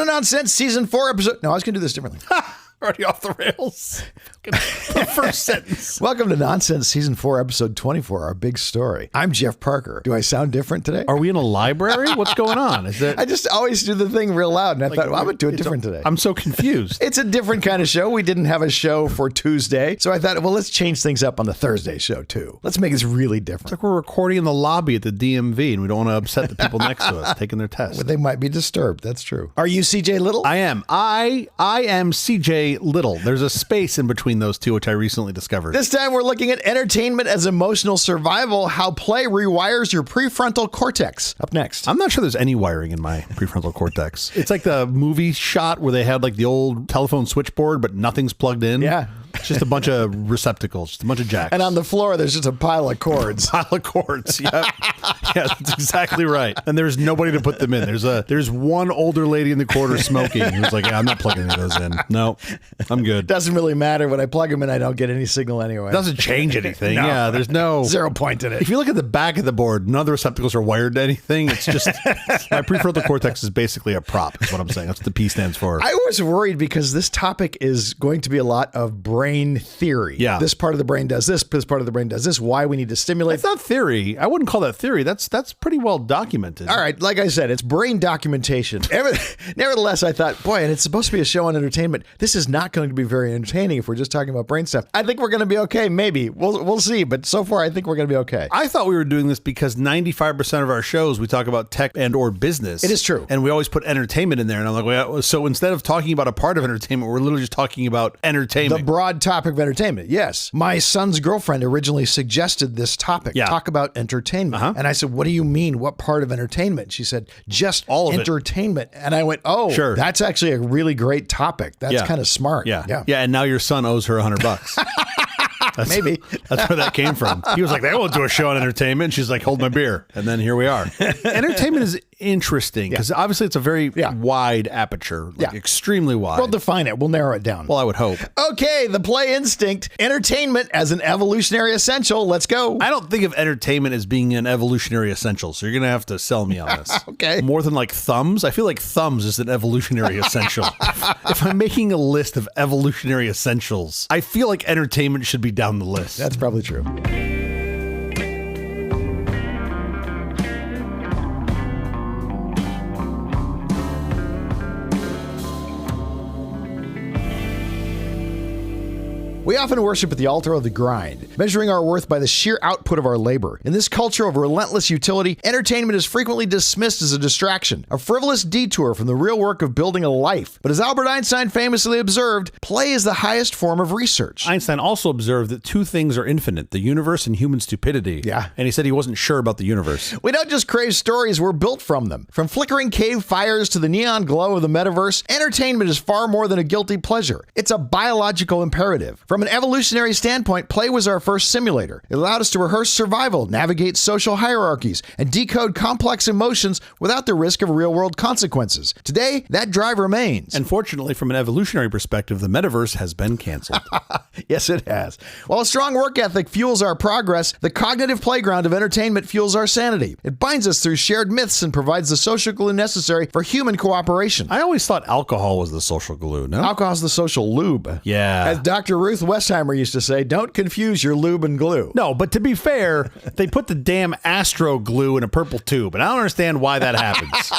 Nonsense Season 4 episode... No, I was going to do this differently. Already off the rails. The first sentence. Welcome to Nonsense Season 4 Episode 24, our big story. I'm Jeff Parker. Do I sound different today? Are we in a library? What's going on? Is it? I just always do the thing real loud, and I thought, well, I'm going to do it different today. I'm so confused. It's a different kind of show. We didn't have a show for Tuesday, so I thought, well, let's change things up on the Thursday show, too. Let's make this really different. It's like we're recording in the lobby at the DMV, and we don't want to upset the people next to us taking their test. Well, they might be disturbed. That's true. Are you CJ Little? I am. I am CJ Little. There's a space in between those two, which I recently discovered. This time we're looking at entertainment as emotional survival, how play rewires your prefrontal cortex. Up next. I'm not sure there's any wiring in my prefrontal cortex. It's like the movie shot where they had like the old telephone switchboard, but nothing's plugged in. Yeah. It's just a bunch of receptacles, just a bunch of jacks. And on the floor, there's just a pile of cords. Pile of cords, yeah. Yeah, that's exactly right. And there's nobody to put them in. There's one older lady in the corner smoking who's like, yeah, I'm not plugging any of those in. No, I'm good. Doesn't really matter. When I plug them in, I don't get any signal anyway. Doesn't change anything. No. Yeah, there's no... 0 point in it. If you look at the back of the board, none of the receptacles are wired to anything. It's just... my prefrontal cortex is basically a prop, is what I'm saying. That's what the P stands for. I was worried because this topic is going to be a lot of brain theory. Yeah. This part of the brain does this part of the brain does this, why we need to stimulate. It's not theory. I wouldn't call that theory. That's pretty well documented. All right, like I said, it's brain documentation. Nevertheless, I thought, boy, and it's supposed to be a show on entertainment. This is not going to be very entertaining if we're just talking about brain stuff. I think we're going to be okay, maybe. We'll see, but so far I think we're going to be okay. I thought we were doing this because 95% of our shows, we talk about tech and or business. It is true. And we always put entertainment in there. And I'm like, well, so instead of talking about a part of entertainment, we're literally just talking about entertainment. The broad topic of entertainment, yes. My son's girlfriend originally suggested this topic, talk about entertainment. And I said, what do you mean? What part of entertainment? She said, just all of entertainment. And I went, oh, sure. That's actually a really great topic. That's kind of smart. Yeah. And now your son owes her $100. Maybe. That's where that came from. He was like, they won't do a show on entertainment. And she's like, hold my beer. And then here we are. Entertainment is interesting because obviously it's a very wide aperture, like extremely wide. We'll define it. We'll narrow it down. Well, I would hope. Okay, the play instinct, entertainment as an evolutionary essential. Let's go. I don't think of entertainment as being an evolutionary essential, so you're going to have to sell me on this. Okay. More than like thumbs. I feel like thumbs is an evolutionary essential. If I'm making a list of evolutionary essentials, I feel like entertainment should be down the list. That's probably true. We often worship at the altar of the grind, measuring our worth by the sheer output of our labor. In this culture of relentless utility, entertainment is frequently dismissed as a distraction, a frivolous detour from the real work of building a life. But as Albert Einstein famously observed, play is the highest form of research. Einstein also observed that two things are infinite, the universe and human stupidity. Yeah. And he said he wasn't sure about the universe. We don't just crave stories, we're built from them. From flickering cave fires to the neon glow of the metaverse, entertainment is far more than a guilty pleasure. It's a biological imperative. From an evolutionary standpoint, play was our first simulator. It allowed us to rehearse survival, navigate social hierarchies, and decode complex emotions without the risk of real-world consequences. Today, that drive remains. And fortunately, from an evolutionary perspective, the metaverse has been canceled. Yes, it has. While a strong work ethic fuels our progress, the cognitive playground of entertainment fuels our sanity. It binds us through shared myths and provides the social glue necessary for human cooperation. I always thought alcohol was the social glue, no? Alcohol's the social lube. Yeah. As Dr. Ruth Westheimer used to say, don't confuse your lube and glue. No, but to be fair, they put the damn Astro glue in a purple tube, and I don't understand why that happens.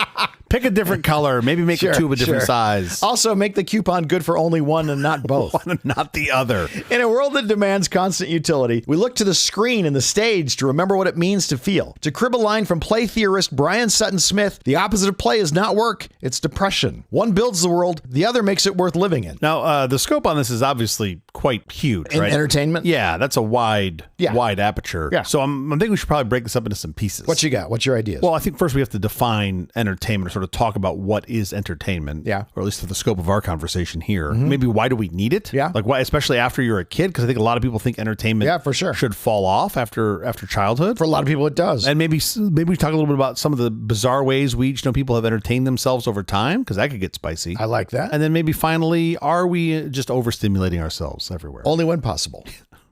Pick a different color, maybe make a tube a different size. Also, make the coupon good for only one and not both. One and not the other. In a world that demands constant utility, we look to the screen and the stage to remember what it means to feel. To crib a line from play theorist Brian Sutton Smith, the opposite of play is not work, it's depression. One builds the world, the other makes it worth living in. Now, the scope on this is obviously quite huge, right? Entertainment? Yeah, that's a wide aperture. Yeah. So I'm thinking we should probably break this up into some pieces. What you got? What's your ideas? Well, I think first we have to define entertainment, or sort of talk about what is entertainment. Yeah. Or at least for the scope of our conversation here. Maybe why do we need it? Yeah. Like why, especially after you're a kid, because I think a lot of people think entertainment for sure should fall off after childhood. For a lot of people, it does. And maybe we talk a little bit about some of the bizarre ways we each know people have entertained themselves over time, because that could get spicy. I like that. And then maybe finally, are we just overstimulating ourselves everywhere? Only when possible.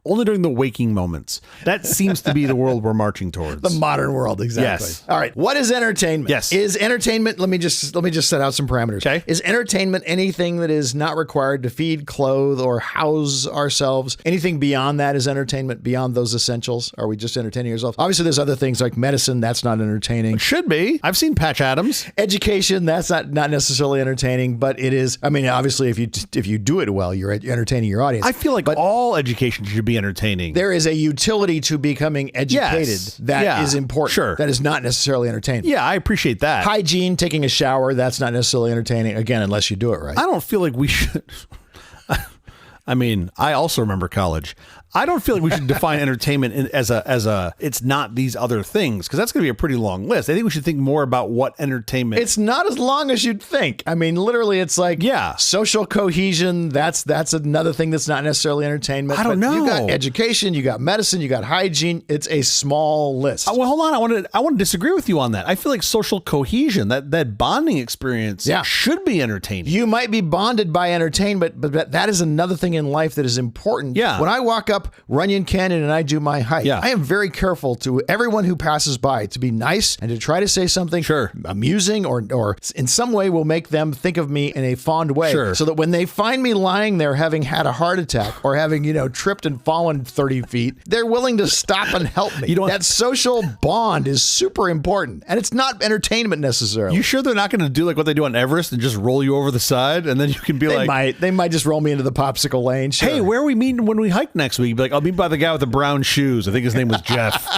only during the waking moments. That seems to be the world we're marching towards. The modern world, exactly. Yes. All right. What is entertainment? Yes. Is entertainment, let me just set out some parameters. Okay. Is entertainment anything that is not required to feed, clothe, or house ourselves? Anything beyond that is entertainment, beyond those essentials? Are we just entertaining ourselves? Obviously, there's other things like medicine. That's not entertaining. It should be. I've seen Patch Adams. Education, that's not necessarily entertaining, but it is. I mean, obviously, if you do it well, you're entertaining your audience. I feel like all education should be entertaining. There is a utility to becoming educated that is important. Sure. That is not necessarily entertaining. Yeah, I appreciate that. Hygiene, taking a shower, that's not necessarily entertaining, again, unless you do it right. I don't feel like we should. I mean, I also remember college. I don't feel like we should define entertainment as a it's not these other things, because that's going to be a pretty long list. I think we should think more about what entertainment. It's not as long as you'd think. I mean, literally, it's like social cohesion. That's another thing that's not necessarily entertainment. I don't know. You got education, you got medicine, you got hygiene. It's a small list. Well, hold on. I want to disagree with you on that. I feel like social cohesion, that bonding experience, should be entertaining. You might be bonded by entertainment, but that is another thing in life that is important. Yeah. When I walk up Runyon Canyon and I do my hike, I am very careful to everyone who passes by to be nice and to try to say something amusing or in some way will make them think of me in a fond way, so that when they find me lying there having had a heart attack or having tripped and fallen 30 feet, they're willing to stop and help me. That social bond is super important, and it's not entertainment necessarily. You sure they're not going to do like what they do on Everest and just roll you over the side, and then you can be they might just roll me into the popsicle lane. Sure. Hey, where are we meeting when we hike next week? Be like, I'll meet by the guy with the brown shoes. I think his name was Jeff.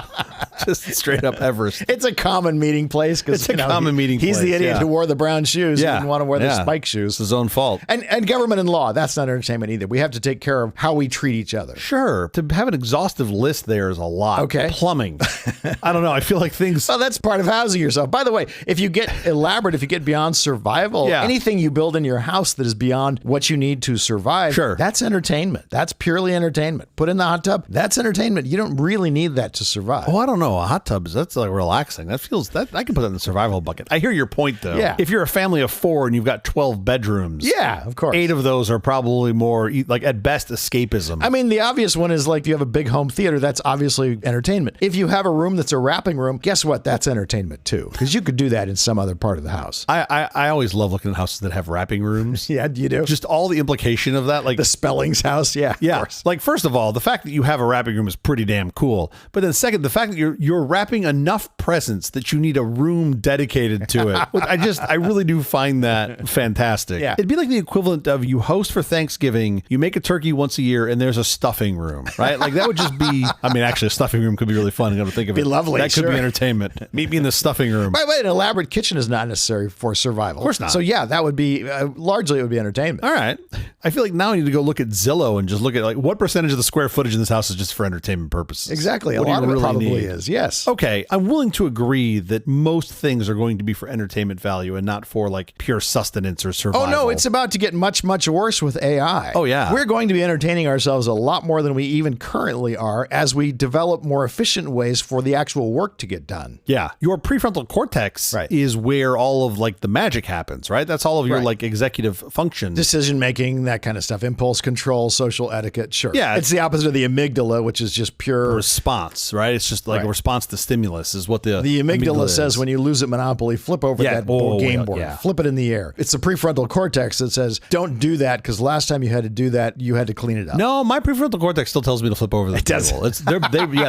Just straight up Everest. It's a common meeting place because he's the idiot who wore the brown shoes. He didn't want to wear the spike shoes. It's his own fault. And government and law, that's not entertainment either. We have to take care of how we treat each other. Sure. To have an exhaustive list there is a lot. Okay. Plumbing. I don't know. I feel like things. Well, that's part of housing yourself. By the way, if you get elaborate, if you get beyond survival, anything you build in your house that is beyond what you need to survive, that's entertainment. That's purely entertainment. Put in the hot tub, that's entertainment. You don't really need that to survive. Oh, I don't know. A hot tub, that's like relaxing. That feels, that I can put that in the survival bucket. I hear your point though. Yeah. If you're a family of 4 and you've got 12 bedrooms. Yeah, of course. 8 of those are probably more like at best escapism. I mean, the obvious one is like you have a big home theater. That's obviously entertainment. If you have a room that's a wrapping room, guess what? That's entertainment too. Because you could do that in some other part of the house. I always love looking at houses that have wrapping rooms. Yeah, you do. Just all the implication of that. Like the Spellings house. Yeah. Yeah. Of course. Like, first of all, the fact that you have a wrapping room is pretty damn cool. But then second, the fact that you're wrapping enough presents that you need a room dedicated to it. I really do find that fantastic. Yeah. It'd be like the equivalent of you host for Thanksgiving, you make a turkey once a year, and there's a stuffing room, right? Like that would just be, I mean, actually a stuffing room could be really fun. I got to think of it. Be lovely. That could be entertainment. Meet me in the stuffing room. By the way, an elaborate kitchen is not necessary for survival. Of course not. So yeah, that would be, largely it would be entertainment. All right. I feel like now I need to go look at Zillow and just look at like what percentage of the square footage in this house is just for entertainment purposes. Exactly. What a lot of really it probably need? is. Yes. Okay. I'm willing to agree that most things are going to be for entertainment value and not for like pure sustenance or survival. Oh no, it's about to get much, much worse with AI. Oh yeah. We're going to be entertaining ourselves a lot more than we even currently are as we develop more efficient ways for the actual work to get done. Yeah. Your prefrontal cortex is where all of like the magic happens, right? That's all of your like executive functions. Decision making, that kind of stuff. Impulse control, social etiquette. Sure. Yeah. It's the opposite of the amygdala, which is just pure response, right? It's just like a response to stimulus is what the amygdala says when you lose at Monopoly, flip over that game board, flip it in the air. It's the prefrontal cortex that says, don't do that because last time you had to do that, you had to clean it up. No, my prefrontal cortex still tells me to flip over the table.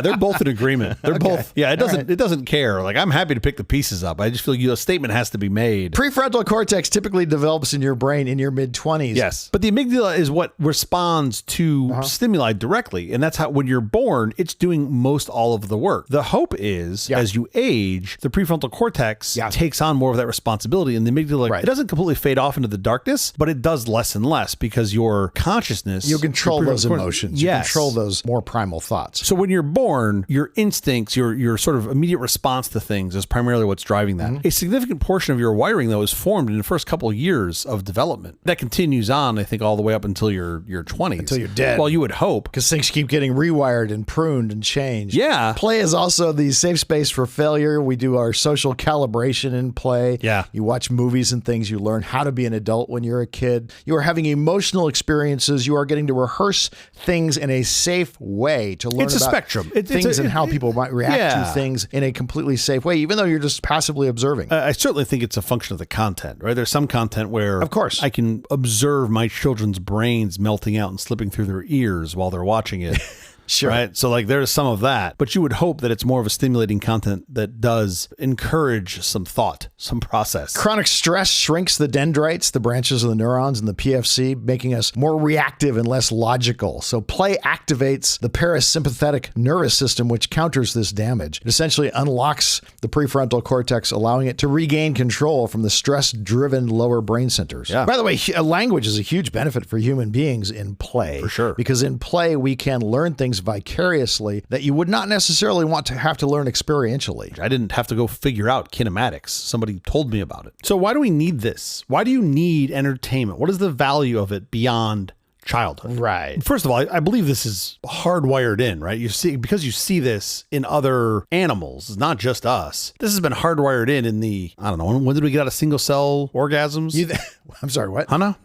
They're both in agreement. They're both, it doesn't care. Like I'm happy to pick the pieces up. I just feel a statement has to be made. Prefrontal cortex typically develops in your brain in your mid-20s. Yes. But the amygdala is what responds to stimuli directly. And that's how, when you're born, it's doing most all of the work. The hope is as you age, the prefrontal cortex takes on more of that responsibility. And the amygdala, it doesn't completely fade off into the darkness, but it does less and less because your consciousness. You control those emotions. You control those more primal thoughts. So when you're born, your instincts, your sort of immediate response to things is primarily what's driving that. A significant portion of your wiring, though, is formed in the first couple of years of development. That continues on, I think, all the way up until your 20s. Until you're dead. Well, you would hope. Because things keep getting rewired and pruned and changed. Yeah. Play is also the safe space for failure. We do our social calibration in play. Yeah. You watch movies and things. You learn how to be an adult when you're a kid. You are having emotional experiences. You are getting to rehearse things in a safe way to learn It's a about spectrum. things and how people might react to things in a completely safe way, even though you're just passively observing. I certainly think it's a function of the content, right? There's some content where, of course, I can observe my children's brains melting out and slipping through their ears while they're watching it. Sure. Right. So like there's some of that, but you would hope that it's more of a stimulating content that does encourage some thought, some process. Chronic stress shrinks the dendrites, the branches of the neurons in the PFC, making us more reactive and less logical. So play activates the parasympathetic nervous system, which counters this damage. It essentially unlocks the prefrontal cortex, allowing it to regain control from the stress-driven lower brain centers. Yeah. By the way, language is a huge benefit for human beings in play. For sure. Because in play, we can learn things vicariously that you would not necessarily want to have to learn experientially. I didn't have to go figure out kinematics. Somebody told me about it. So why do we need this? Why do you need entertainment? What is the value of it beyond childhood? Right. First of all, I believe this is hardwired in, right? You see, because you see this in other animals, it's not just us. This has been hardwired in the, I don't know, when did we get out of single cell orgasms? I'm sorry, what? Hannah?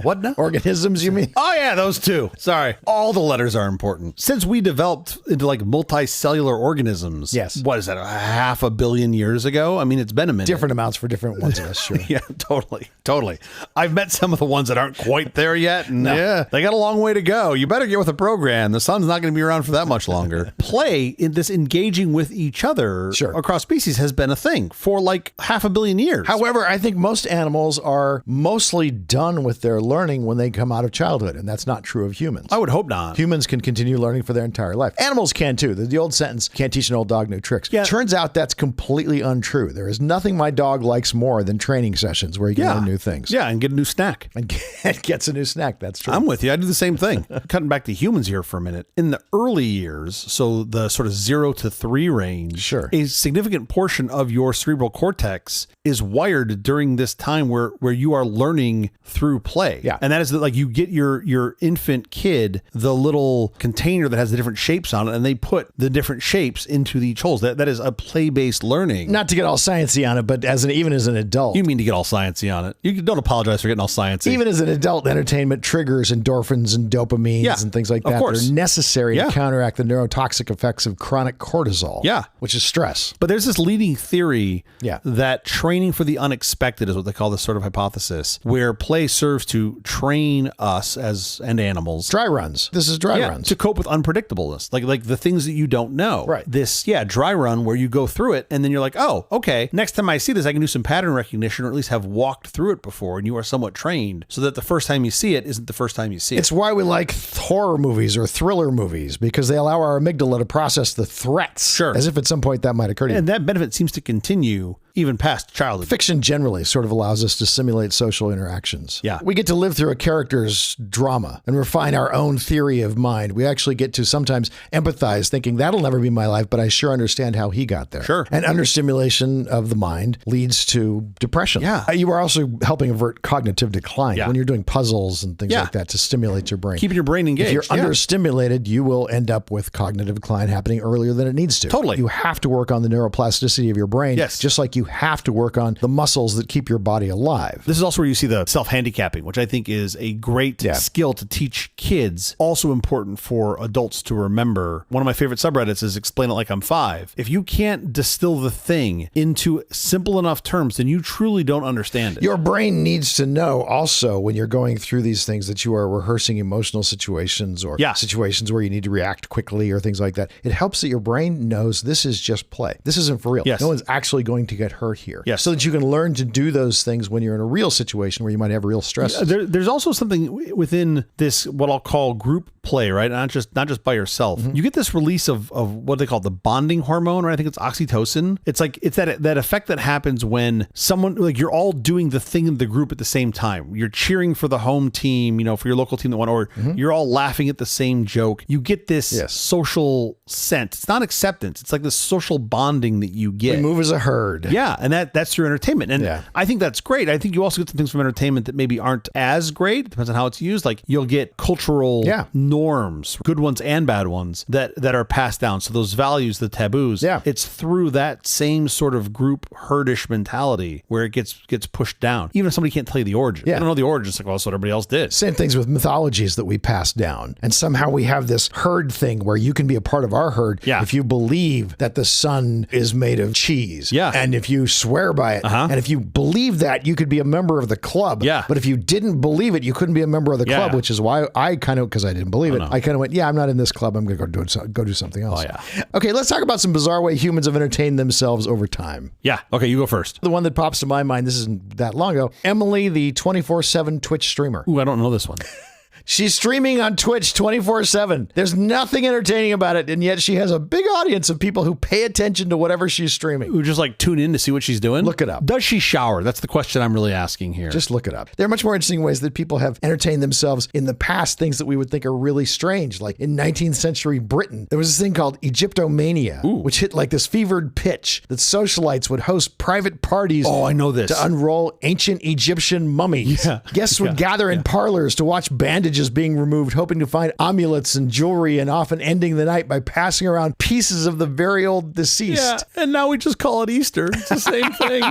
What now? Organisms, you mean? Oh, yeah, those two. Sorry. All the letters are important. Since we developed into like multicellular organisms, yes. What is that, 500 million years ago? I mean, it's been a minute. Different amounts for different ones of us, sure. Yeah, totally. I've met some of the ones that aren't quite there yet, and yeah, they got a long way to go. You better get with a program. The sun's not going to be around for that much longer. Play in this engaging with each other across species has been a thing for like 500 million years. However, I think most animals are mostly done with their learning when they come out of childhood, and that's not true of humans. I would hope not. Humans can continue learning for their entire life. Animals can too. The old sentence, can't teach an old dog new tricks. Yeah. Turns out that's completely untrue. There is nothing my dog likes more than training sessions where he can learn new things. Yeah, and get a new snack. And gets a new snack. That's true. I'm with you. I do the same thing. Cutting back to humans here for a minute. In the early years, so the sort of 0 to 3 range, a significant portion of your cerebral cortex is wired during this time where you are learning through play. Yeah. And that is that, like, you get your infant kid the little container that has the different shapes on it, and they put the different shapes into each holes. That is a play-based learning. Not to get all sciencey on it, but even as an adult. You mean to get all sciencey on it. You don't apologize for getting all sciencey. Even as an adult, entertainment triggers endorphins and dopamines and things like that. Of course. They're necessary to counteract the neurotoxic effects of chronic cortisol, which is stress. But there's this leading theory that training for the unexpected is what they call this sort of hypothesis, where play serves to train us and animals. Dry runs. This is dry runs. To cope with unpredictableness, like the things that you don't know. Right. This, dry run where you go through it and then you're like, oh, okay, next time I see this, I can do some pattern recognition or at least have walked through it before, and you are somewhat trained so that the first time you see it isn't the first time you see it. It's why we like horror movies or thriller movies, because they allow our amygdala to process the threats as if at some point that might occur to you. And that benefit seems to continue even past childhood. Fiction generally sort of allows us to simulate social interactions. Yeah. We get to live through a character's drama and refine our own theory of mind. We actually get to sometimes empathize, thinking that'll never be my life, but I sure understand how he got there. Sure. And understimulation of the mind leads to depression. Yeah. You are also helping avert cognitive decline when you're doing puzzles and things like that to stimulate your brain. Keeping your brain engaged. If you're understimulated, you will end up with cognitive decline happening earlier than it needs to. Totally. You have to work on the neuroplasticity of your brain, just like you have to work on the muscles that keep your body alive. This is also where you see the self-handicapping, which I think is a great skill to teach kids. Also important for adults to remember. One of my favorite subreddits is Explain It Like I'm 5. If you can't distill the thing into simple enough terms, then you truly don't understand it. Your brain needs to know also when you're going through these things that you are rehearsing emotional situations or situations where you need to react quickly or things like that. It helps that your brain knows this is just play. This isn't for real. Yes. No one's actually going to get hurt here. Yes. So that you can learn to do those things when you're in a real situation where you might have real stress. There's also something within this, what I'll call group play, right? Not just by yourself. You get this release of what they call the bonding hormone, right? I think it's oxytocin. It's like, it's that effect that happens when someone, like, you're all doing the thing in the group at the same time. You're cheering for the home team, for your local team that won, or you're all laughing at the same joke. You get this social sense. It's not acceptance. It's like this social bonding that you get. We move as a herd. Yeah. Yeah, and that's through entertainment. And I think that's great. I think you also get some things from entertainment that maybe aren't as great. Depends on how it's used. Like you'll get cultural norms, good ones and bad ones, that are passed down. So those values, the taboos, it's through that same sort of group herdish mentality where it gets pushed down. Even if somebody can't tell you the origin. They don't know the origin. It's like, well, that's what everybody else did. Same things with mythologies that we pass down. And somehow we have this herd thing where you can be a part of our herd if you believe that the sun is made of cheese. And if you swear by it. And if you believe that, you could be a member of the club. But if you didn't believe it, you couldn't be a member of the club, which is why I kind of, because I didn't believe it, I kind of went, I'm not in this club. I'm going to go do something else. Okay, let's talk about some bizarre way humans have entertained themselves over time. Okay, you go first. The one that pops to my mind, this isn't that long ago, Emily, the 24/7 Twitch streamer. Ooh, I don't know this one. She's streaming on Twitch 24/7. There's nothing entertaining about it, and yet she has a big audience of people who pay attention to whatever she's streaming. Who just like tune in to see what she's doing? Look it up. Does she shower? That's the question I'm really asking here. Just look it up. There are much more interesting ways that people have entertained themselves in the past, things that we would think are really strange. Like in 19th century Britain, there was this thing called Egyptomania, which hit like this fevered pitch that socialites would host private parties I know this. to unroll ancient Egyptian mummies. Guests would gather in parlors to watch bandages being removed, hoping to find amulets and jewelry, and often ending the night by passing around pieces of the very old deceased. And now we just call it Easter. It's the same thing.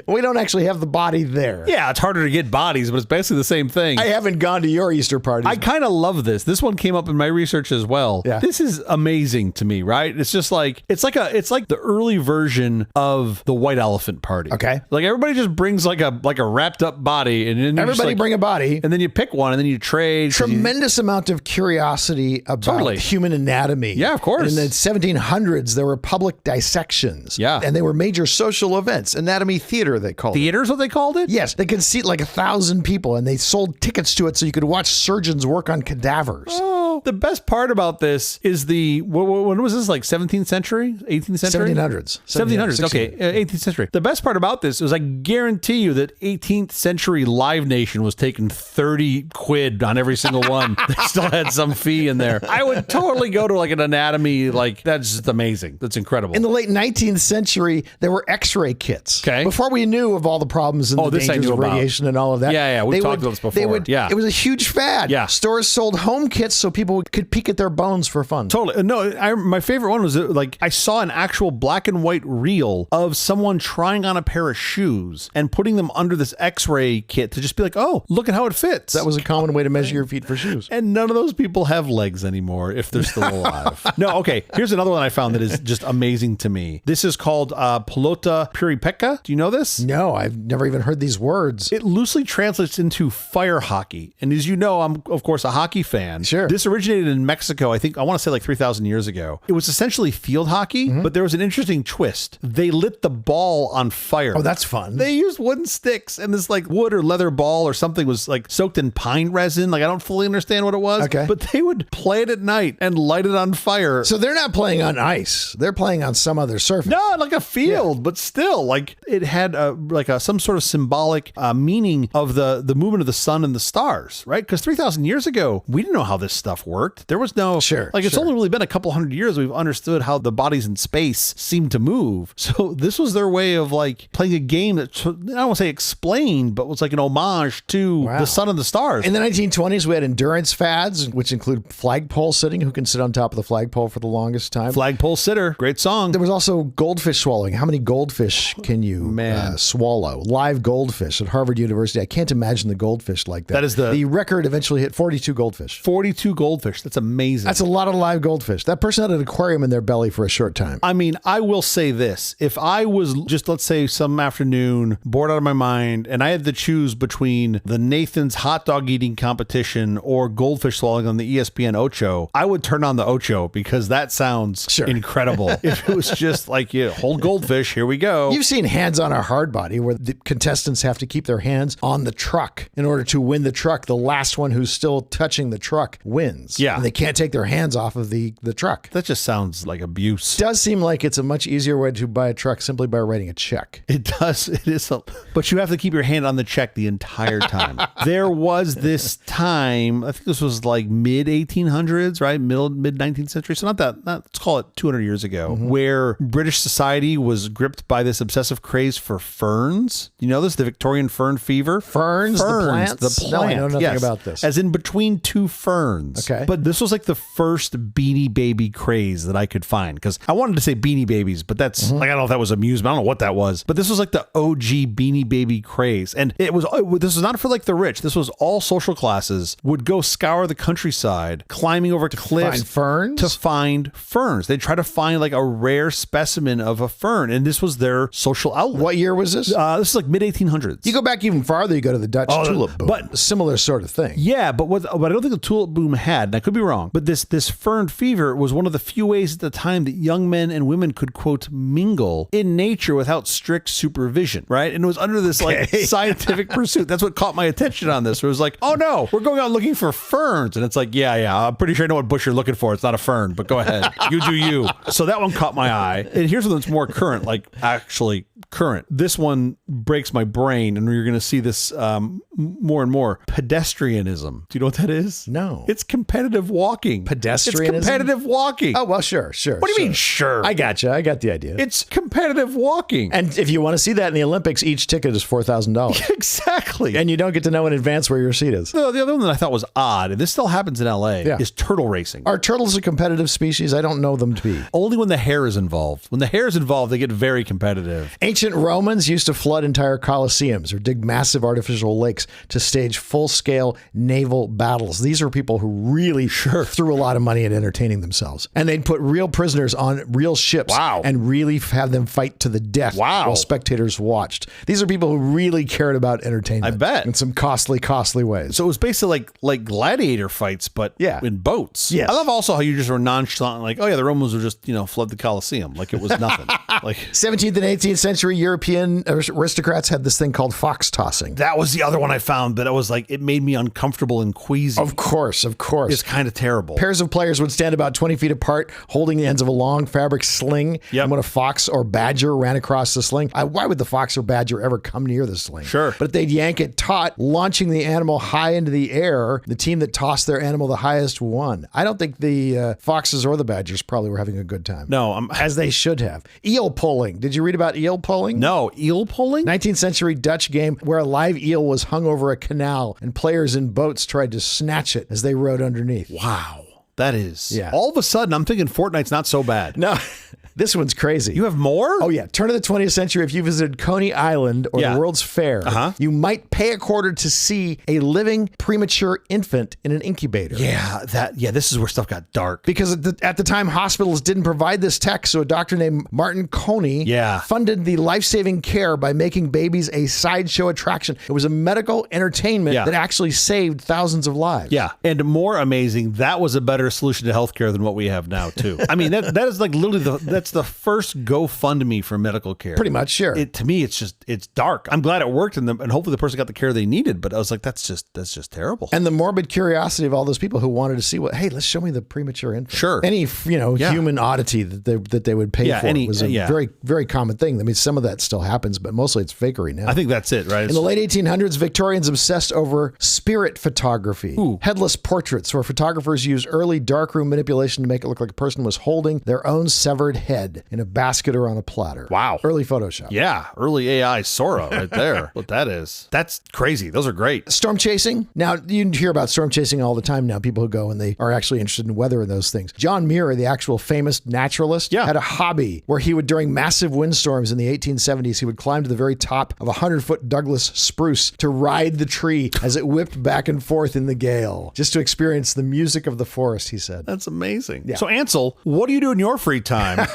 We don't actually have the body there. It's harder to get bodies, but it's basically the same thing. I haven't gone to your Easter parties. I kind of love this. This one came up in my research as well. This is amazing to me, right? It's just like it's like the early version of the white elephant party. Okay. Like everybody just brings like a wrapped up body, and then everybody bring a body, and then you pick one, and then you trade. Tremendous amount of curiosity about human anatomy. Yeah, of course. And in the 1700s, there were public dissections. And they were major social events. Anatomy theater, they called it. Theater's what they called it? Yes. They could seat like 1,000 people, and they sold tickets to it so you could watch surgeons work on cadavers. The best part about this is when was this, like 17th century? 18th century? 1700s. 1700s. Okay. 18th century. The best part about this is I guarantee you that 18th century Live Nation was taking 30 quid on every single one. They still had some fee in there. I would totally go to like an anatomy. Like that's just amazing. That's incredible. In the late 19th century, there were X-ray kits. Okay. Before we knew of all the problems and the dangers of radiation and all of that. Yeah. We've talked about this before. It was a huge fad. Stores sold home kits so people could peek at their bones for fun. Totally. No, my favorite one was like I saw an actual black and white reel of someone trying on a pair of shoes and putting them under this X-ray kit to just be like, oh, look at how it fits. That was a common way to measure your feet for shoes. And none of those people have legs anymore if they're still alive. No, okay. Here's another one I found that is just amazing to me. This is called Pelota Puripeca. Do you know this? No, I've never even heard these words. It loosely translates into fire hockey. And as you know, I'm, of course, a hockey fan. Sure. This originated in Mexico, I want to say like 3,000 years ago. It was essentially field hockey, but there was an interesting twist. They lit the ball on fire. Oh, that's fun. They used wooden sticks, and this like wood or leather ball or something was like soaked in pine resin. Like I don't fully understand what it was. Okay. But they would play it at night and light it on fire. So they're not playing on ice. They're playing on some other surface. No, like a field, but still, like it had some sort of symbolic meaning of the movement of the sun and the stars, right? Because 3,000 years ago, we didn't know how this stuff worked. There was no, it's only really been a couple hundred years we've understood how the bodies in space seem to move. So this was their way of like playing a game that I don't want to say explained, but was like an homage to the sun and the stars. In the 1920s, we had endurance fads, which include flagpole sitting. Who can sit on top of the flagpole for the longest time? Flagpole sitter. Great song. There was also goldfish swallowing. How many goldfish can you swallow? Live goldfish at Harvard University. I can't imagine the goldfish like that. That is the record eventually hit 42 goldfish. 42 goldfish. That's amazing. That's a lot of live goldfish. That person had an aquarium in their belly for a short time. I mean, I will say this. If I was just, let's say, some afternoon, bored out of my mind, and I had to choose between the Nathan's hot dog eating competition or goldfish swallowing on the ESPN Ocho, I would turn on the Ocho because that sounds incredible. If it was just like, hold goldfish, here we go. You've seen Hands on a Hard Body where the contestants have to keep their hands on the truck in order to win the truck. The last one who's still touching the truck wins. hands. Yeah. And they can't take their hands off of the truck. That just sounds like abuse. It does seem like it's a much easier way to buy a truck simply by writing a check. It does. It is. But you have to keep your hand on the check the entire time. There was this time, I think this was like mid 1800s, right? Mid 19th century. So let's call it 200 years ago, where British society was gripped by this obsessive craze for ferns. You know this? The Victorian fern fever? Ferns? The plants? The plant. No, I know nothing about this. As in between two ferns. Okay. But this was like the first Beanie Baby craze that I could find, because I wanted to say Beanie Babies, but that's like, I don't know if that was amusement. I don't know what that was, but this was like the OG Beanie Baby craze. And this was not for like the rich. This was all social classes would go scour the countryside, climbing over cliffs find ferns? to find ferns. They'd try to find like a rare specimen of a fern. And this was their social outlet. What year was this? This is like mid 1800s. You go back even farther, you go to the Dutch tulip boom. But similar sort of thing. Yeah, but what I don't think the tulip boom had, and I could be wrong, but this fern fever was one of the few ways at the time that young men and women could, quote, mingle in nature without strict supervision, right? And it was under this like scientific pursuit. That's what caught my attention on this. Where it was like, oh no, we're going out looking for ferns. And it's like, yeah, I'm pretty sure I know what bush you're looking for. It's not a fern, but go ahead. You do you. So that one caught my eye. And here's one that's more current, like actually current. This one breaks my brain, and you're going to see this more and more. Pedestrianism. Do you know what that is? No. It's competitive walking. Pedestrianism? It's competitive walking. Oh, well, sure. What do you mean, sure? I got you. I got the idea. It's competitive walking. And if you want to see that in the Olympics, each ticket is $4,000. Exactly. And you don't get to know in advance where your seat is. The other one that I thought was odd, and this still happens in LA, is turtle racing. Are turtles a competitive species? I don't know them to be. Only when the hair is involved. When the hair is involved, they get very competitive. Ancient Romans used to flood entire colosseums or dig massive artificial lakes to stage full-scale naval battles. These are people who really threw a lot of money at entertaining themselves. And they'd put real prisoners on real ships and really have them fight to the death while spectators watched. These are people who really cared about entertainment. I bet. In some costly ways. So it was basically like gladiator fights, but in boats. Yes. I love also how you just were nonchalant, like, oh yeah, the Romans would just, flood the Colosseum like it was nothing. Like 17th and 18th century European aristocrats had this thing called fox tossing. That was the other one I found, but it was like, it made me uncomfortable and queasy. Of course. It's kind of terrible. Pairs of players would stand about 20 feet apart, holding the ends of a long fabric sling. And when a fox or badger ran across the sling, why would the fox or badger ever come near the sling? Sure. But they'd yank it taut, launching the animal high into the air. The team that tossed their animal the highest won. I don't think the foxes or the badgers probably were having a good time. No. As they should have. Eel pulling. Did you read about eel pulling? No. Eel pulling? 19th century Dutch game where a live eel was hung over a canal and players in boats tried to snatch it as they rode underneath. Wow. That is. All of a sudden, I'm thinking Fortnite's not so bad. No. This one's crazy. You have more? Oh, yeah. Turn of the 20th century, if you visited Coney Island or the World's Fair, you might pay a quarter to see a living premature infant in an incubator. This is where stuff got dark. Because at the time, hospitals didn't provide this tech, so a doctor named Martin Coney funded the life-saving care by making babies a sideshow attraction. It was a medical entertainment that actually saved thousands of lives. Yeah. And more amazing, that was a better solution to healthcare than what we have now, too. I mean, that is like literally that's the first GoFundMe for medical care. Pretty much, sure. To me, it's dark. I'm glad it worked, and hopefully the person got the care they needed. But I was like, that's just terrible. And the morbid curiosity of all those people who wanted to see hey, let's show me the premature infant. Sure. Any human oddity that they would pay for was a very, very common thing. I mean, some of that still happens, but mostly it's fakery now. I think that's it, right? In the late 1800s, Victorians obsessed over spirit photography. Headless portraits, where photographers used early darkroom manipulation to make it look like a person was holding their own severed head in a basket or on a platter. Wow. Early Photoshop. Yeah. Early AI Sora right there. What that is. That's crazy. Those are great. Storm chasing. Now, you hear about storm chasing all the time now. People who go and they are actually interested in weather and those things. John Muir, the actual famous naturalist, had a hobby where he would, during massive windstorms in the 1870s, he would climb to the very top of a 100-foot Douglas spruce to ride the tree as it whipped back and forth in the gale, just to experience the music of the forest, he said. That's amazing. Yeah. So, Ansel, what do you do in your free time?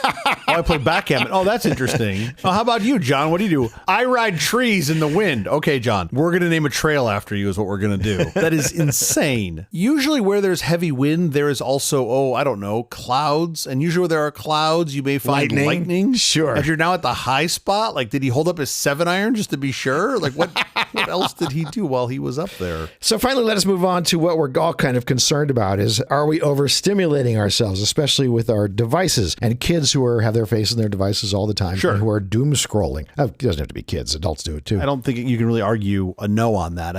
I play backgammon. Oh, that's interesting. Oh, how about you, John? What do you do? I ride trees in the wind. Okay, John, we're going to name a trail after you is what we're going to do. That is insane. Usually where there's heavy wind, there is also, I don't know, clouds. And usually where there are clouds, you may find lightning. Sure. If you're now at the high spot, like, did he hold up his 7-iron just to be sure? Like, what else did he do while he was up there? So finally, let us move on to what we're all kind of concerned about is, are we overstimulating ourselves, especially with our devices and kids who have their face in their devices all the time, and who are doom scrolling. It doesn't have to be kids. Adults do it too. I don't think you can really argue a no on that.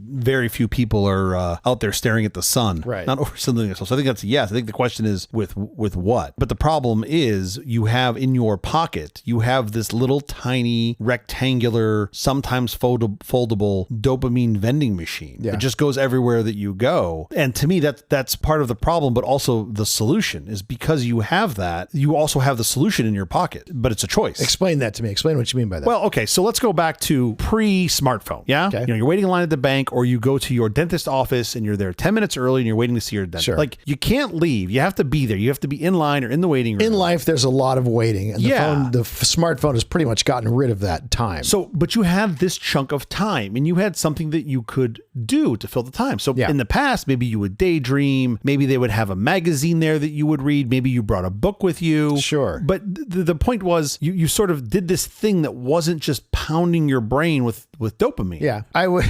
Very few people are out there staring at the sun, right? Not overstimulating themselves. So I think that's a yes. I think the question is with what? But the problem is you have in your pocket, you have this little tiny rectangular, sometimes foldable dopamine vending machine. Yeah. It just goes everywhere that you go. And to me, that's part of the problem, but also the solution is because you have that, you also have the solution in your pocket, but it's a choice. Explain that to me. Explain what you mean by that. Well, okay, so let's go back to pre-smartphone. Yeah. Okay. You're waiting in line at the bank, or you go to your dentist office and you're there 10 minutes early and you're waiting to see your dentist. Sure. Like, you can't leave. You have to be there. You have to be in line or in the waiting room. In life, there's a lot of waiting, and the smartphone has pretty much gotten rid of that time. So, but you had this chunk of time, and you had something that you could do to fill the time. So in the past, maybe you would daydream. Maybe they would have a magazine there that you would read. Maybe you brought a book with you. Sure. But the point was you sort of did this thing that wasn't just pounding your brain with dopamine. Yeah, I would,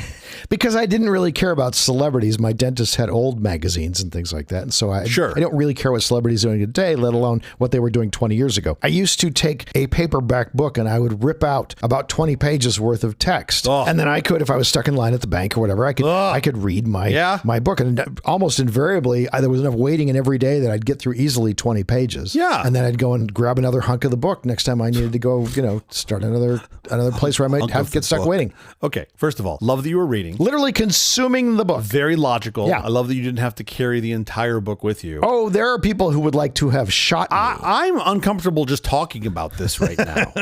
because I didn't really care about celebrities. My dentist had old magazines and things like that. And so I don't really care what celebrities are doing today, let alone what they were doing 20 years ago. I used to take a paperback book and I would rip out about 20 pages worth of text. Oh. And then I could, if I was stuck in line at the bank or whatever, I could read my book. And almost invariably, there was enough waiting in every day that I'd get through easily 20 pages. Yeah. And then I'd go and grab another hunk of the book next time I needed to go, start another place where I might get stuck waiting. Okay. First of all, love that you were reading. Literally consuming the book. Very logical. Yeah. I love that you didn't have to carry the entire book with you. Oh, there are people who would like to have shot me. I'm uncomfortable just talking about this right now.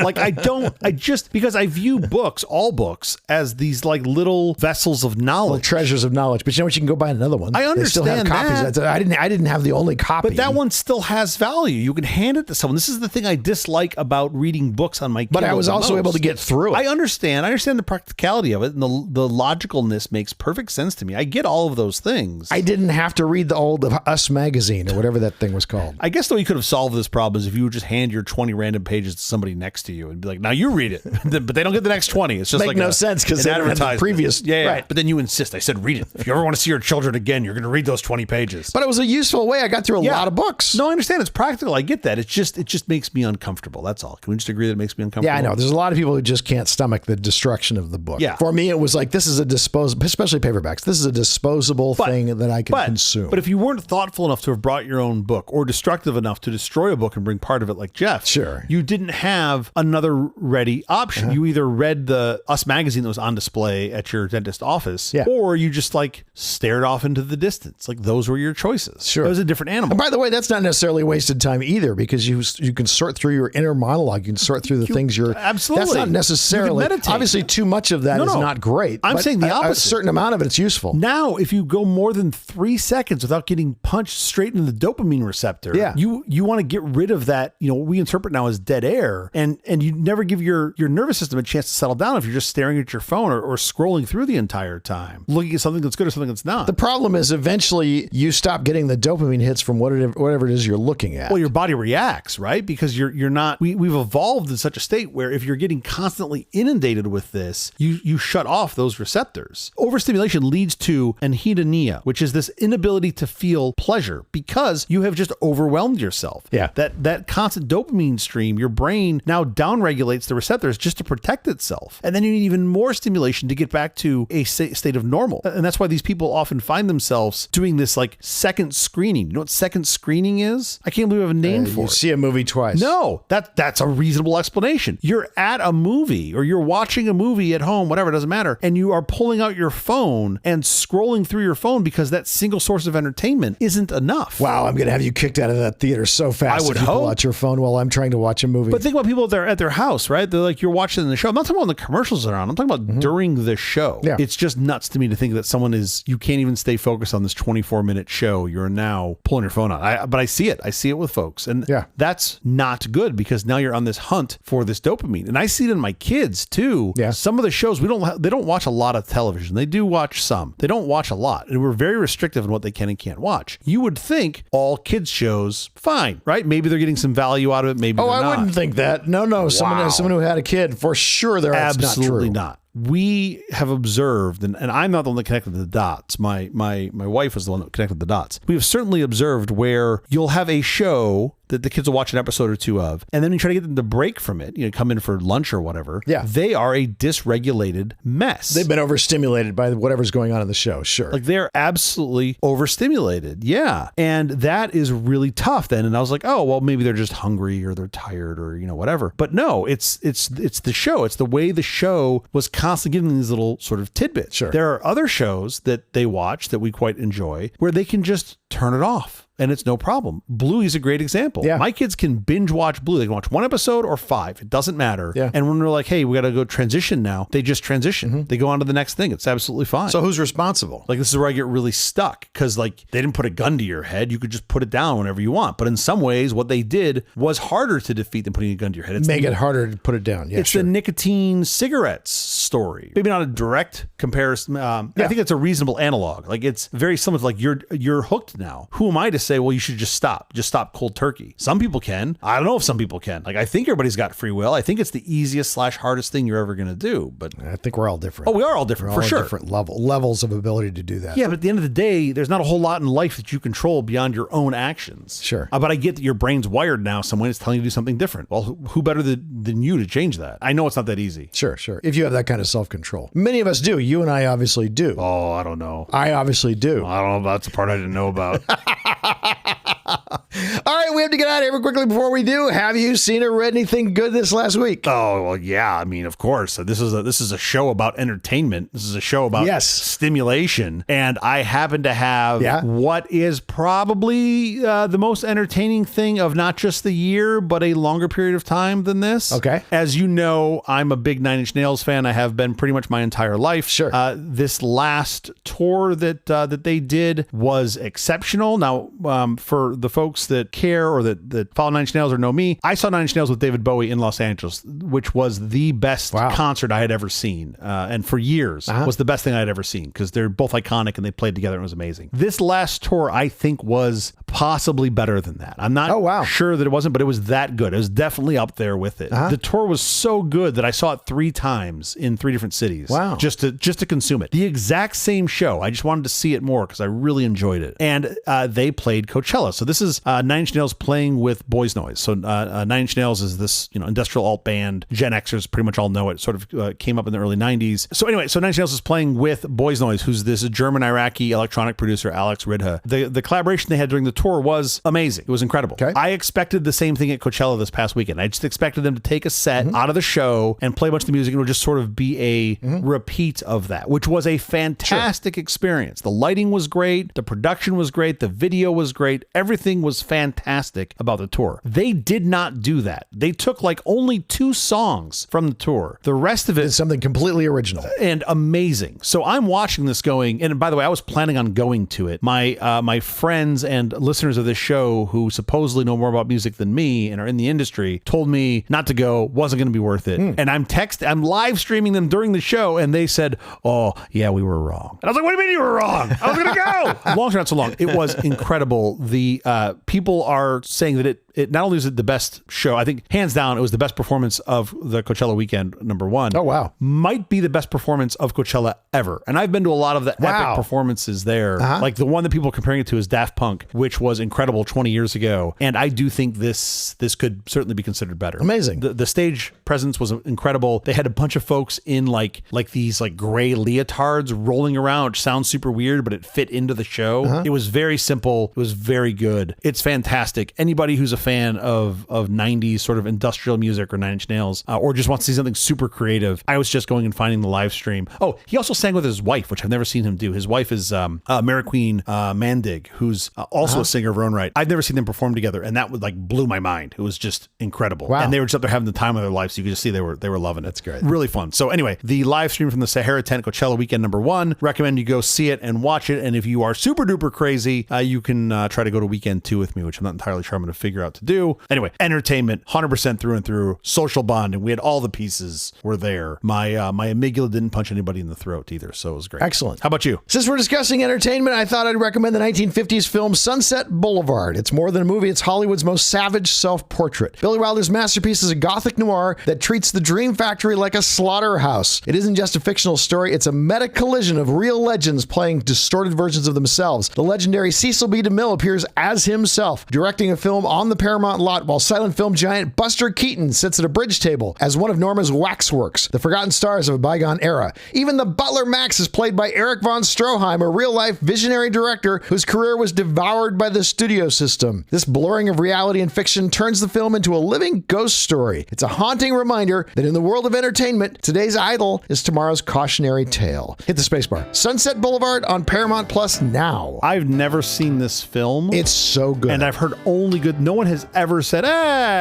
Because I view all books as these like little vessels of knowledge. Little treasures of knowledge. But you can go buy another one. I understand. They still have copies. That. I didn't have the only copy. But that one still has value. You can hand it to someone. This is the thing I dislike about reading books on my Kindle. But I was also able to get through it. I understand the practicality of it, and the logicalness makes perfect sense to me. I get all of those things. I didn't have to read the old Us magazine or whatever that thing was called. I guess though you could have solved this problem is if you would just hand your 20 random pages to somebody next to you and be like, now you read it, but they don't get the next 20. It's just no sense because they don't have the previous. Yeah. Right. But then you insist. I said, read it. If you ever want to see your children again, you're going to read those 20 pages. But it was a useful way. I got through a lot of books. No, I understand. It's practical. I get that. It just makes me uncomfortable. That's all. Can we just agree that it makes me uncomfortable? Yeah, I know. There's a lot of people who just can't stomach the destruction of the book. Yeah. For me, it was like, this is a disposable, especially paperbacks. This is a disposable thing that I can consume. But if you weren't thoughtful enough to have brought your own book or destructive enough to destroy a book and bring part of it like Jeff, you didn't have another ready option. You either read the Us magazine that was on display at your dentist office, or you just like stared off into the distance. Like those were your choices. Sure. It was a different animal. And by the way, that's not necessarily wasted time either, because you can sort through your inner monologue. You can sort through the things you're... Absolutely. That's not necessarily... Obviously, too much of that is not great. I'm saying the opposite. A certain amount of it's useful. Now, if you go more than 3 seconds without getting punched straight into the dopamine receptor, you want to get rid of that, what we interpret now as dead air, and you never give your nervous system a chance to settle down if you're just staring at your phone or scrolling through the entire time, looking at something that's good or something that's not. The problem is eventually you stop getting the dopamine hits from whatever it is you're looking at. Well, your body reacts, right? Because you're not, we've evolved in such a state where if you're getting constantly inundated with this, you shut off those receptors. Overstimulation leads to anhedonia, which is this inability to feel pleasure because you have just overwhelmed yourself. Yeah. That constant dopamine stream, your brain now downregulates the receptors just to protect itself. And then you need even more stimulation to get back to a state of normal. And that's why these people often find themselves doing this like second screening. You know what second screening is? I can't believe I have a name for it. You see a movie twice. No, that's a reasonable explanation. You're at a movie or you're watching a movie at home, whatever, it doesn't matter. And you are pulling out your phone and scrolling through your phone because that single source of entertainment isn't enough. Wow, I'm going to have you kicked out of that theater so fast. I would if you hope. Pull out your phone while I'm trying to watch a movie. But think about people at their house, right? They're like, you're watching the show. I'm not talking about when the commercials are on. I'm talking about during the show. Yeah. It's just nuts to me to think that you can't even stay focused on this 24-minute show. You're now pulling your phone out. But I see it. I see it with folks. And that's not good because now you're on this hunt for this dopamine. And I see it in my kids too. Yeah. Some of the shows they don't watch a lot of television. They do watch some. They don't watch a lot. And we're very restrictive in what they can and can't watch. You would think all kids shows, fine, right? Maybe they're getting some value out of it. Maybe they're not. I wouldn't think that. No. Wow. Someone who had a kid, for sure, absolutely not true. Not. We have observed, and I'm not the one that connected the dots. My wife was the one that connected the dots. We have certainly observed where you'll have a show that the kids will watch an episode or two of, and then you try to get them to break from it, come in for lunch or whatever. Yeah. They are a dysregulated mess. They've been overstimulated by whatever's going on in the show, sure. Like they're absolutely overstimulated. Yeah. And that is really tough then. And I was like, oh, well, maybe they're just hungry or they're tired or, whatever. But no, it's the show. It's the way the show was constantly giving these little sort of tidbits. Sure. There are other shows that they watch that we quite enjoy where they can just turn it off. And it's no problem. Bluey's a great example. Yeah. My kids can binge watch Bluey. They can watch one episode or 5. It doesn't matter. Yeah. And when we're like, hey, we got to go transition now, they just transition. Mm-hmm. They go on to the next thing. It's absolutely fine. So who's responsible? Like, this is where I get really stuck because, like, they didn't put a gun to your head. You could just put it down whenever you want. But in some ways, what they did was harder to defeat than putting a gun to your head. Make it harder to put it down. Yeah, it's the nicotine cigarettes story. Maybe not a direct comparison. I think it's a reasonable analog. Like, it's very similar to, like, you're hooked now. Who am I to say, well, you should just stop cold turkey? Some people can. I don't know if some people can. Like, I think everybody's got free will. I think it's the easiest / hardest thing you're ever going to do. But I think we're all different. Oh, we are all different, for sure. Different levels of ability to do that. Yeah, but at the end of the day, there's not a whole lot in life that you control beyond your own actions. Sure. But I get that your brain's wired now. Someone is telling you to do something different. Well, who better than you to change that? I know it's not that easy. Sure. If you have that kind of self-control. Many of us do. You and I obviously do. Oh, I don't know. I obviously do. I don't know. That's the part I didn't know about. All right, we have to get out of here quickly before we do. Have you seen or read anything good this last week? Oh, well, yeah. I mean, of course. This is a show about entertainment. This is a show about stimulation. And I happen to have what is probably the most entertaining thing of not just the year, but a longer period of time than this. Okay. As you know, I'm a big Nine Inch Nails fan. I have been pretty much my entire life. Sure. This last tour that they did was exceptional. Now, for the folks that care or that follow Nine Inch Nails or know me, I saw Nine Inch Nails with David Bowie in Los Angeles, which was the best concert I had ever seen. And for years was the best thing I had ever seen because they're both iconic and they played together and it was amazing. This last tour, I think, was possibly better than that. I'm not sure that it wasn't, but it was that good. It was definitely up there with it. The tour was so good that I saw it 3 times in 3 different cities. Wow. Just to consume it. The exact same show. I just wanted to see it more because I really enjoyed it. And they played Coachella. So this is Nine Inch Nails playing with Boys Noise. So Nine Inch Nails is this industrial alt band. Gen Xers pretty much all know it. Sort of came up in the early 90s. So anyway, so Nine Inch Nails is playing with Boys Noise, who's this German-Iraqi electronic producer, Alex Ridha. The collaboration they had during the tour was amazing. It was incredible. Okay. I expected the same thing at Coachella this past weekend. I just expected them to take a set out of the show and play a bunch of the music, and it would just sort of be a repeat of that, which was a fantastic experience. The lighting was great. The production was great. The video was great. Everything was fantastic about the tour. They did not do that. They took like only 2 songs from the tour. The rest of it is something completely original and amazing. So I'm watching this going, and by the way, I was planning on going to it. My friends and listeners of this show who supposedly know more about music than me and are in the industry told me not to go, wasn't going to be worth it. And I'm live streaming them during the show, and they said, oh, yeah, we were wrong. And I was like, what do you mean you were wrong? I was going to go. Long story not so long. It was incredible. The people are saying that it not only is it the best show, I think hands down it was the best performance of the Coachella weekend, number 1. Oh, wow. Might be the best performance of Coachella ever. And I've been to a lot of the epic performances there. Like the one that people are comparing it to is Daft Punk, which was incredible 20 years ago. And I do think this could certainly be considered better. Amazing. The stage presence was incredible. They had a bunch of folks in like these like gray leotards rolling around, which sounds super weird, but it fit into the show. It was very simple. It was very good. It's fantastic. Anybody who's a fan of 90s sort of industrial music or Nine Inch Nails or just wants to see something super creative, I was just going and finding the live stream. Oh, he also sang with his wife, which I've never seen him do. His wife is Mary Queen Mandig, who's also a singer of her own right. I've never seen them perform together, and that would like blew my mind. It was just incredible. Wow. And they were just up there having the time of their life, so you could just see they were loving it. That's great. Really fun. So anyway, the live stream from the Sahara tent, Coachella weekend number 1. Recommend you go see it and watch it. And if you are super duper crazy, you can try to go to weekend 2 with me, which I'm not entirely sure I'm going to figure out out to do. Anyway, entertainment, 100% through and through. Social bonding. We had all the pieces were there. My amygdala didn't punch anybody in the throat either, so it was great. Excellent. How about you? Since we're discussing entertainment, I thought I'd recommend the 1950s film Sunset Boulevard. It's more than a movie, it's Hollywood's most savage self-portrait. Billy Wilder's masterpiece is a gothic noir that treats the Dream Factory like a slaughterhouse. It isn't just a fictional story, it's a meta-collision of real legends playing distorted versions of themselves. The legendary Cecil B. DeMille appears as himself, directing a film on the Paramount lot, while silent film giant Buster Keaton sits at a bridge table as one of Norma's waxworks, the forgotten stars of a bygone era. Even the butler Max is played by Eric von Stroheim, a real-life visionary director whose career was devoured by the studio system. This blurring of reality and fiction turns the film into a living ghost story. It's a haunting reminder that in the world of entertainment, today's idol is tomorrow's cautionary tale. Hit the spacebar. Sunset Boulevard on Paramount Plus now. I've never seen this film. It's so good. And I've heard only good. No one has ever said,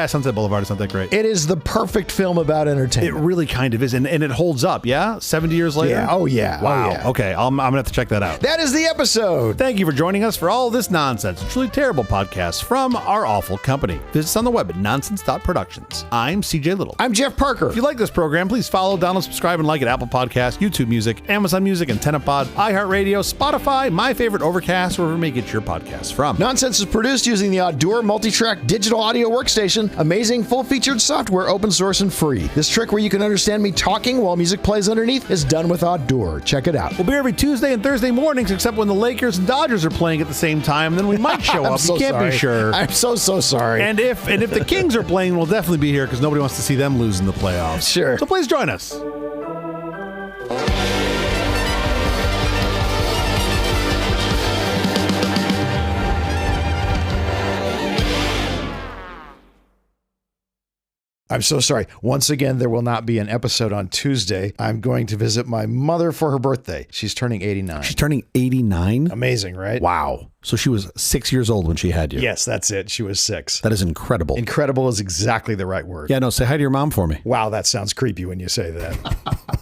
Sunset Boulevard is not that great. It is the perfect film about entertainment. It really kind of is. And it holds up, yeah? 70 years later? Yeah. Oh, yeah. Wow. Oh, yeah. Okay, I'm going to have to check that out. That is the episode. Thank you for joining us for all this nonsense. A truly terrible podcast from our awful company. Visit us on the web at nonsense.productions. I'm CJ Little. I'm Jeff Parker. If you like this program, please follow, download, subscribe, and like at Apple Podcasts, YouTube Music, Amazon Music, AntennaPod, iHeartRadio, Spotify, My Favorite, Overcast, wherever you may get your podcasts from. Nonsense is produced using the Audur multi-track digital audio workstation. Amazing full-featured software, open source and free. This trick where you can understand me talking while music plays underneath is done with Audur. Check it out. We'll be here every Tuesday and Thursday mornings, except when the Lakers and Dodgers are playing at the same time, then we might show up. So you can't sorry. be sure. I'm so sorry. And if the Kings are playing, we'll definitely be here because nobody wants to see them lose in the playoffs. Sure. So please join us. I'm so sorry. Once again, there will not be an episode on Tuesday. I'm going to visit my mother for her birthday. She's turning 89. She's turning 89? Amazing, right? Wow. So she was 6 years old when she had you. Yes, that's it. She was 6. That is incredible. Incredible is exactly the right word. Yeah, no, say hi to your mom for me. Wow, that sounds creepy when you say that.